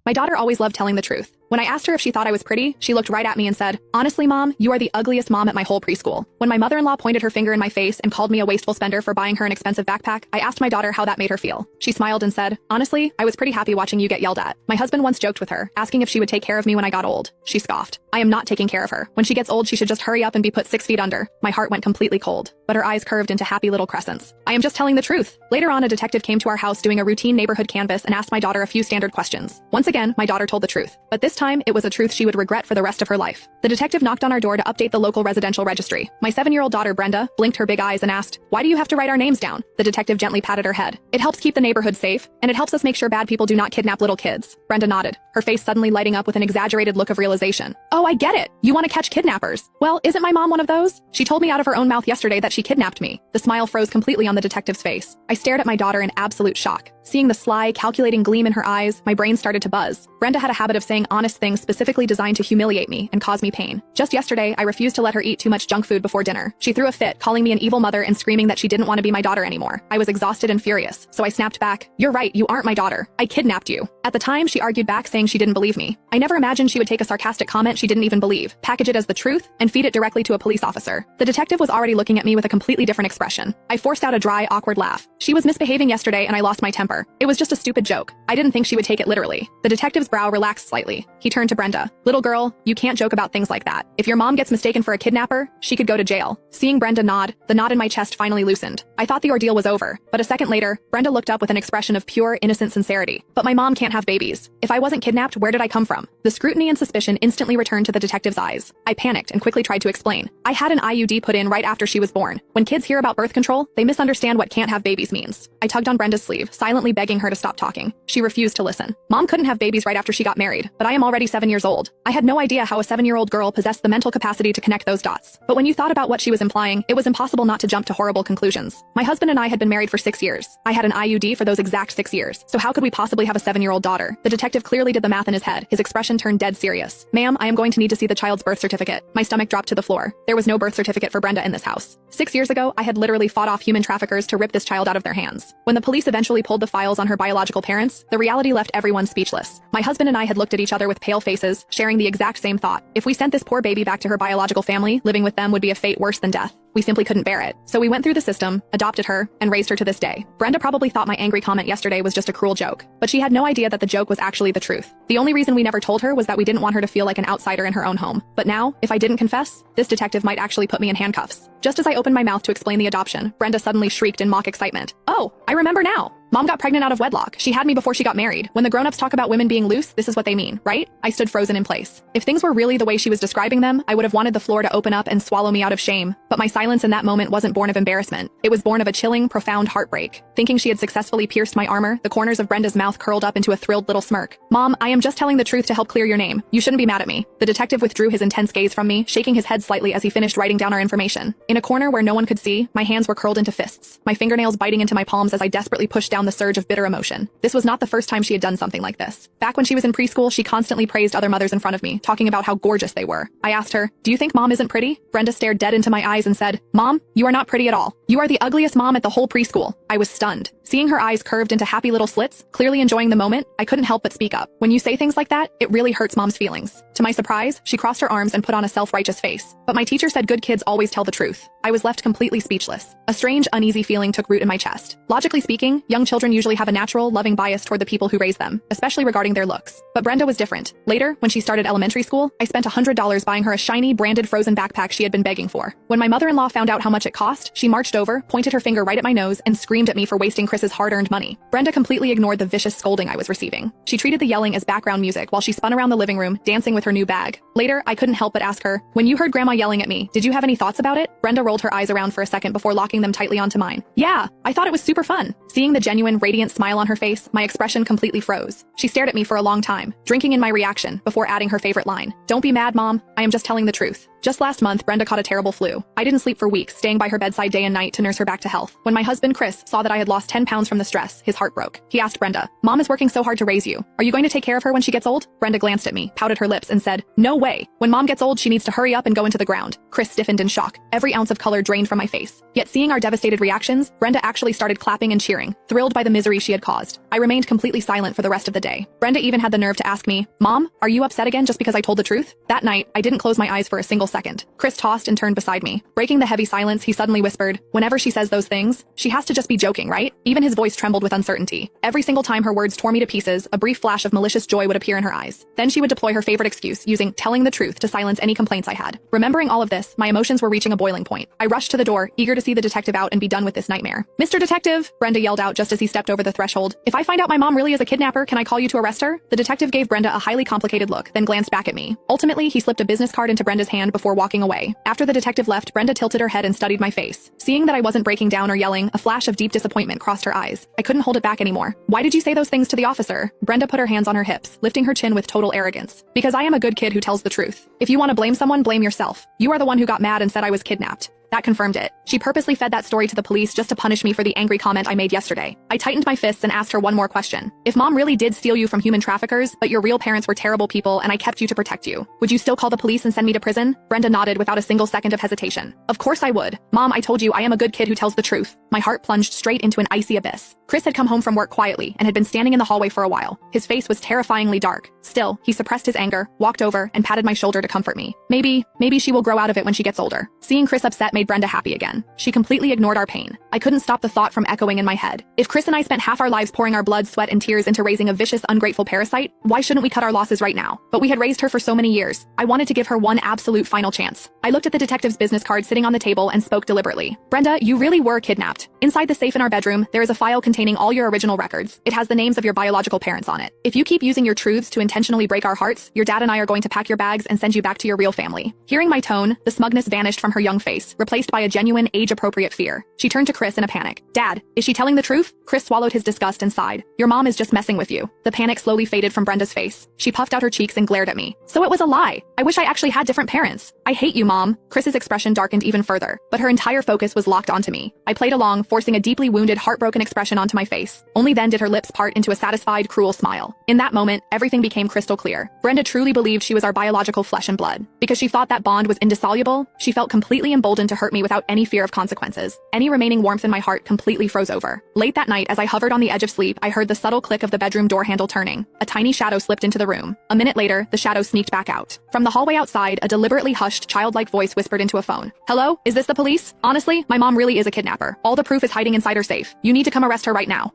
My daughter always loved telling the truth. When I asked her if she thought I was pretty, she looked right at me and said, "Honestly, Mom, you are the ugliest mom at my whole preschool." When my mother-in-law pointed her finger in my face and called me a wasteful spender for buying her an expensive backpack, I asked my daughter how that made her feel. She smiled and said, "Honestly, I was pretty happy watching you get yelled at." My husband once joked with her, asking if she would take care of me when I got old. She scoffed. "I am not taking care of her. When she gets old, she should just hurry up and be put 6 feet under." My heart went completely cold, but her eyes curved into happy little crescents. I am just telling the truth. Later on, a detective came to our house doing a routine neighborhood canvass and asked my daughter a few standard questions. Once again, my daughter told the truth, but this time it was a truth she would regret for the rest of her life. The detective knocked on our door to update the local residential registry. My 7-year-old daughter, Brenda, blinked her big eyes and asked, "Why do you have to write our names down?" The detective gently patted her head. "It helps keep the neighborhood safe, and it helps us make sure bad people do not kidnap little kids." Brenda nodded, her face suddenly lighting up with an exaggerated look of realization. "Oh, I get it. You want to catch kidnappers. Well, isn't my mom one of those? She told me out of her own mouth yesterday that she kidnapped me." The smile froze completely on the detective's face. I stared at my daughter in absolute shock. Seeing the sly, calculating gleam in her eyes, my brain started to buzz. Brenda had a habit of saying honest things specifically designed to humiliate me and cause me pain. Just yesterday, I refused to let her eat too much junk food before dinner. She threw a fit, calling me an evil mother and screaming that she didn't want to be my daughter anymore. I was exhausted and furious, so I snapped back, "You're right, you aren't my daughter. I kidnapped you." At the time, she argued back saying she didn't believe me. I never imagined she would take a sarcastic comment she didn't even believe, package it as the truth, and feed it directly to a police officer. The detective was already looking at me with a completely different expression. I forced out a dry, awkward laugh. She was misbehaving yesterday and I lost my temper. It was just a stupid joke. I didn't think she would take it literally. The detective's brow relaxed slightly. He turned to Brenda. "Little girl, you can't joke about things like that. If your mom gets mistaken for a kidnapper, she could go to jail." Seeing Brenda nod, the knot in my chest finally loosened. I thought the ordeal was over, but a second later, Brenda looked up with an expression of pure, innocent sincerity. "But my mom can't have babies. If I wasn't kidnapped, where did I come from?" The scrutiny and suspicion instantly returned to the detective's eyes. I panicked and quickly tried to explain. "I had an IUD put in right after she was born. When kids hear about birth control, they misunderstand what can't have babies means." I tugged on Brenda's sleeve, silently begging her to stop talking. She refused to listen. "Mom couldn't have babies right after she got married, but I am already 7 years old. I had no idea how a 7-year-old girl possessed the mental capacity to connect those dots. But when you thought about what she was implying, it was impossible not to jump to horrible conclusions. My husband and I had been married for 6 years. I had an IUD for those exact 6 years. So how could we possibly have a 7-year-old daughter?" The detective clearly did the math in his head. His expression turned dead serious. "Ma'am, I am going to need to see the child's birth certificate." My stomach dropped to the floor. There was no birth certificate for Brenda in this house. 6 years ago, I had literally fought off human traffickers to rip this child out of their hands. When the police eventually pulled the files on her biological parents, the reality left everyone speechless. My husband and I had looked at each other with pale faces, sharing the exact same thought. If we sent this poor baby back to her biological family, living with them would be a fate worse than death. We simply couldn't bear it. So we went through the system, adopted her, and raised her to this day. Brenda probably thought my angry comment yesterday was just a cruel joke, but she had no idea that the joke was actually the truth. The only reason we never told her was that we didn't want her to feel like an outsider in her own home. But now, if I didn't confess, this detective might actually put me in handcuffs. Just as I opened my mouth to explain the adoption, Brenda suddenly shrieked in mock excitement. "Oh, I remember now. Mom got pregnant out of wedlock. She had me before she got married. When the grown-ups talk about women being loose, this is what they mean, right?" I stood frozen in place. If things were really the way she was describing them, I would have wanted the floor to open up and swallow me out of shame. But my silence in that moment wasn't born of embarrassment. It was born of a chilling, profound heartbreak. Thinking she had successfully pierced my armor, the corners of Brenda's mouth curled up into a thrilled little smirk. "Mom, I am just telling the truth to help clear your name. You shouldn't be mad at me." The detective withdrew his intense gaze from me, shaking his head slightly as he finished writing down our information. In a corner where no one could see, my hands were curled into fists, my fingernails biting into my palms as I desperately pushed down the surge of bitter emotion. This was not the first time she had done something like this. Back when she was in preschool, she constantly praised other mothers in front of me, talking about how gorgeous they were. I asked her, "Do you think Mom isn't pretty?" Brenda stared dead into my eyes and said, "Mom, you are not pretty at all. You are the ugliest mom at the whole preschool." I was stunned. Seeing her eyes curved into happy little slits, clearly enjoying the moment, I couldn't help but speak up. "When you say things like that, it really hurts Mom's feelings." To my surprise, she crossed her arms and put on a self-righteous face. "But my teacher said good kids always tell the truth." I was left completely speechless. A strange, uneasy feeling took root in my chest. Logically speaking, young children usually have a natural, loving bias toward the people who raise them, especially regarding their looks. But Brenda was different. Later, when she started elementary school, I spent $100 buying her a shiny, branded frozen backpack she had been begging for. When my mother-in-law found out how much it cost, she marched over, pointed her finger right at my nose, and screamed at me for wasting Chris's hard-earned money. Brenda completely ignored the vicious scolding I was receiving. She treated the yelling as background music while she spun around the living room, dancing with her new bag. Later, I couldn't help but ask her, "When you heard Grandma yelling at me, did you have any thoughts about it?" Brenda rolled her eyes around for a second before locking them tightly onto mine. "Yeah, I thought it was super fun." Seeing the genuine, radiant smile on her face, my expression completely froze. She stared at me for a long time, drinking in my reaction, before adding her favorite line. "Don't be mad, Mom. I am just telling the truth." Just last month, Brenda caught a terrible flu. I didn't sleep for weeks, staying by her bedside day and night to nurse her back to health. When my husband, Chris, saw that I had lost 10 pounds from the stress, his heart broke. He asked Brenda, "Mom is working so hard to raise you. Are you going to take care of her when she gets old?" Brenda glanced at me, pouted her lips, and said, "No way. When Mom gets old, she needs to hurry up and go into the ground." Chris stiffened in shock. Every ounce of color drained from my face. Yet seeing our devastated reactions, Brenda actually started clapping and cheering, thrilled by the misery she had caused. I remained completely silent for the rest of the day. Brenda even had the nerve to ask me, "Mom, are you upset again just because I told the truth?" That night, I didn't close my eyes for a single second. Chris tossed and turned beside me. Breaking the heavy silence, he suddenly whispered, "Whenever she says those things, she has to just be joking, right?" Even his voice trembled with uncertainty. Every single time her words tore me to pieces, a brief flash of malicious joy would appear in her eyes. Then she would deploy her favorite excuse, using telling the truth to silence any complaints I had. Remembering all of this, my emotions were reaching a boiling point. I rushed to the door, eager to see the detective out and be done with this nightmare. "Mr. Detective," Brenda yelled out just as he stepped over the threshold, "if I find out my mom really is a kidnapper, can I call you to arrest her?" The detective gave Brenda a highly complicated look, then glanced back at me. Ultimately, he slipped a business card into Brenda's hand before walking away. After the detective left, Brenda tilted her head and studied my face. Seeing that I wasn't breaking down or yelling, a flash of deep disappointment crossed her eyes. I couldn't hold it back anymore. "Why did you say those things to the officer?" Brenda put her hands on her hips, lifting her chin with total arrogance. "Because I am a good kid who tells the truth. If you want to blame someone, blame yourself. You are the one who got mad and said I was kidnapped." That confirmed it. She purposely fed that story to the police just to punish me for the angry comment I made yesterday. I tightened my fists and asked her one more question. "If Mom really did steal you from human traffickers, but your real parents were terrible people and I kept you to protect you, would you still call the police and send me to prison?" Brenda nodded without a single second of hesitation. "Of course I would. Mom, I told you I am a good kid who tells the truth." My heart plunged straight into an icy abyss. Chris had come home from work quietly and had been standing in the hallway for a while. His face was terrifyingly dark. Still, he suppressed his anger, walked over, and patted my shoulder to comfort me. Maybe she will grow out of it when she gets older. Seeing Chris upset made Brenda happy again. She completely ignored our pain. I couldn't stop the thought from echoing in my head. If Chris and I spent half our lives pouring our blood, sweat, and tears into raising a vicious, ungrateful parasite, why shouldn't we cut our losses right now? But we had raised her for so many years. I wanted to give her one absolute final chance. I looked at the detective's business card sitting on the table and spoke deliberately. "Brenda, you really were kidnapped. Inside the safe in our bedroom, there is a file containing all your original records. It has the names of your biological parents on it. If you keep using your truths to intentionally break our hearts, your dad and I are going to pack your bags and send you back to your real family." Hearing my tone, the smugness vanished from her young face, replaced by a genuine, age-appropriate fear. She turned to Chris in a panic. "Dad, is she telling the truth?" Chris swallowed his disgust and sighed. "Your mom is just messing with you." The panic slowly faded from Brenda's face. She puffed out her cheeks and glared at me. "So it was a lie. I wish I actually had different parents. I hate you, Mom." Chris's expression darkened even further, but her entire focus was locked onto me. I played along, forcing a deeply wounded, heartbroken expression onto my face. Only then did her lips part into a satisfied, cruel smile. In that moment, everything became crystal clear. Brenda truly believed she was our biological flesh and blood. Because she thought that bond was indissoluble, she felt completely emboldened to hurt me without any fear of consequences. Any remaining warmth in my heart completely froze over. Late that night, as I hovered on the edge of sleep, I heard the subtle click of the bedroom door handle turning. A tiny shadow slipped into the room. A minute later, the shadow sneaked back out. From the hallway outside, a deliberately hushed, childlike voice whispered into a phone. "Hello? Is this the police? Honestly, my mom really is a kidnapper. All the proof is hiding inside her safe. You need to come arrest her right now."